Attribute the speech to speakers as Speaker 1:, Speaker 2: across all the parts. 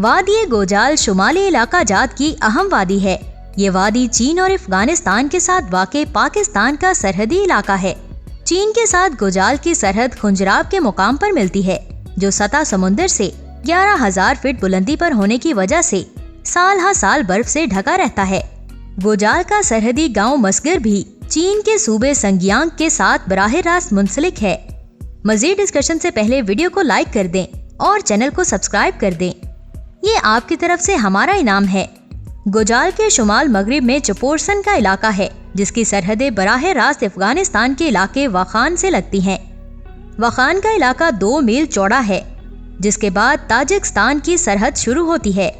Speaker 1: وادی گوجال شمالی علاقہ جات کی اہم وادی ہے۔ یہ وادی چین اور افغانستان کے ساتھ واقع پاکستان کا سرحدی علاقہ ہے۔ چین کے ساتھ گوجال کی سرحد خنجراب کے مقام پر ملتی ہے، جو سطح سمندر سے 11,000 فٹ بلندی پر ہونے کی وجہ سے سال ہر سال برف سے ڈھکا رہتا ہے۔ گوجال کا سرحدی گاؤں مسگر بھی چین کے صوبے سنگیانگ کے ساتھ براہ راست منسلک ہے۔ مزید ڈسکشن سے پہلے ویڈیو کو لائک کر دیں اور چینل کو سبسکرائب کر دیں، یہ آپ کی طرف سے ہمارا انعام ہے۔ گوجال کے شمال مغرب میں چپورسن کا علاقہ ہے، جس کی سرحدیں براہ راست افغانستان کے علاقے واخان سے لگتی ہیں۔ واخان کا علاقہ 2 میل چوڑا ہے، جس کے بعد تاجکستان کی سرحد شروع ہوتی ہے۔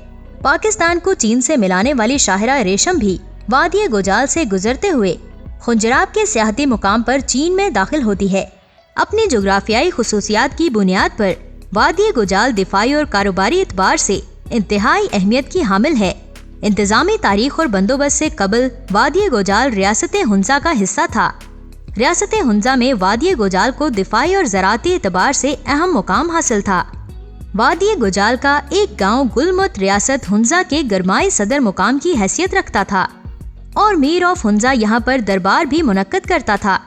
Speaker 1: پاکستان کو چین سے ملانے والی شاہراہ ریشم بھی وادی گوجال سے گزرتے ہوئے خنجراب کے سیاحتی مقام پر چین میں داخل ہوتی ہے۔ اپنی جغرافیائی خصوصیات کی بنیاد پر وادی گوجال دفاعی اور کاروباری اعتبار سے انتہائی اہمیت کی حامل ہے۔ انتظامی تاریخ اور بندوبست سے قبل وادی گوجال ریاست ہنزا کا حصہ تھا۔ ریاست ہنزا میں وادی گوجال کو دفاعی اور زراعتی اعتبار سے اہم مقام حاصل تھا۔ وادی گوجال کا ایک گاؤں گلمت ریاست ہنزا کے گرمائی صدر مقام کی حیثیت رکھتا تھا، اور میر آف ہنزا یہاں پر دربار بھی منعقد کرتا تھا،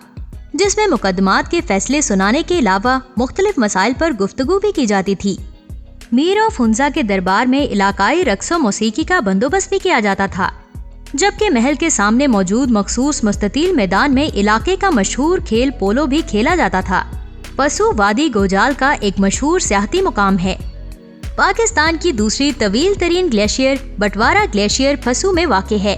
Speaker 1: جس میں مقدمات کے فیصلے سنانے کے علاوہ مختلف مسائل پر گفتگو بھی کی جاتی تھی۔ میر آف ہنزا کے دربار میں علاقائی رقص و موسیقی کا بندوبست بھی کیا جاتا تھا، جبکہ محل کے سامنے موجود مخصوص مستطیل میدان میں علاقے کا مشہور کھیل پولو بھی کھیلا جاتا تھا۔ پسو وادی گوجال کا ایک مشہور سیاحتی مقام ہے۔ پاکستان کی دوسری طویل ترین گلیشیئر بٹوارہ گلیشیئر پسو میں واقع ہے۔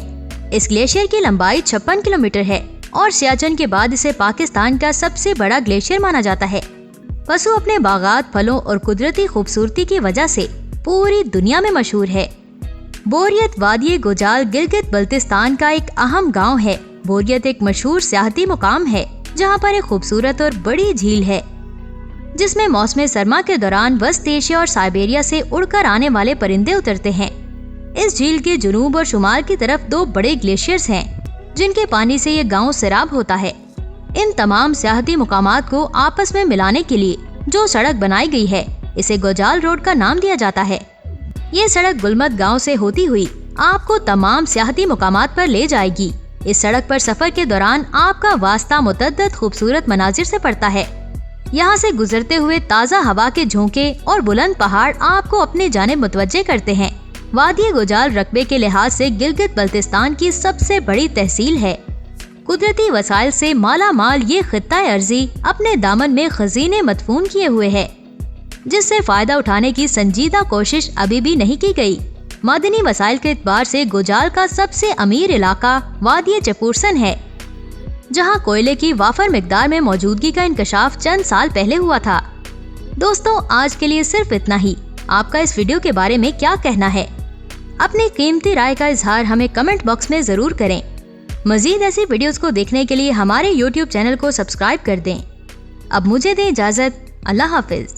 Speaker 1: اس گلیشیئر کی لمبائی 56 کلومیٹر ہے اور سیاچن کے بعد اسے پاکستان کا سب سے بڑا گلیشیئر مانا جاتا ہے۔ پسو اپنے باغات، پھلوں اور قدرتی خوبصورتی کی وجہ سے پوری دنیا میں مشہور ہے۔ بوریت وادی گوجال گلگت بلتستان کا ایک اہم گاؤں ہے۔ بوریت ایک مشہور سیاحتی مقام ہے جہاں پر ایک خوبصورت اور بڑی جھیل ہے، جس میں موسم سرما کے دوران وسط ایشیا اور سائبیریا سے اڑ کر آنے والے پرندے اترتے ہیں۔ اس جھیل کے جنوب اور شمال کی طرف 2 بڑے گلیشیئرز ہیں، جن کے پانی سے یہ گاؤں سیراب ہوتا ہے۔ ان تمام سیاحتی مقامات کو آپس میں ملانے کے لیے جو سڑک بنائی گئی ہے، اسے گوجال روڈ کا نام دیا جاتا ہے۔ یہ سڑک گلمت گاؤں سے ہوتی ہوئی آپ کو تمام سیاحتی مقامات پر لے جائے گی۔ اس سڑک پر سفر کے دوران آپ کا واسطہ متعدد خوبصورت مناظر سے پڑتا ہے۔ یہاں سے گزرتے ہوئے تازہ ہوا کے جھونکے اور بلند پہاڑ آپ کو اپنے جانب متوجہ کرتے ہیں۔ وادی گوجال رقبے کے لحاظ سے گلگت بلتستان کی سب سے بڑی تحصیل ہے۔ قدرتی وسائل سے مالا مال یہ خطہ ارضی اپنے دامن میں خزینے مدفون کیے ہوئے ہے، جس سے فائدہ اٹھانے کی سنجیدہ کوشش ابھی بھی نہیں کی گئی۔ معدنی وسائل کے اعتبار سے گوجال کا سب سے امیر علاقہ وادی چپورسن ہے، جہاں کوئلے کی وافر مقدار میں موجودگی کا انکشاف چند سال پہلے ہوا تھا۔ دوستوں، آج کے لیے صرف اتنا ہی۔ آپ کا اس ویڈیو کے بارے میں کیا کہنا ہے؟ اپنی قیمتی رائے کا اظہار ہمیں کمنٹ باکس میں ضرور کریں۔ مزید ایسی ویڈیوز کو دیکھنے کے لیے ہمارے YouTube چینل کو سبسکرائب کر دیں۔ اب مجھے دیں اجازت۔ اللہ حافظ۔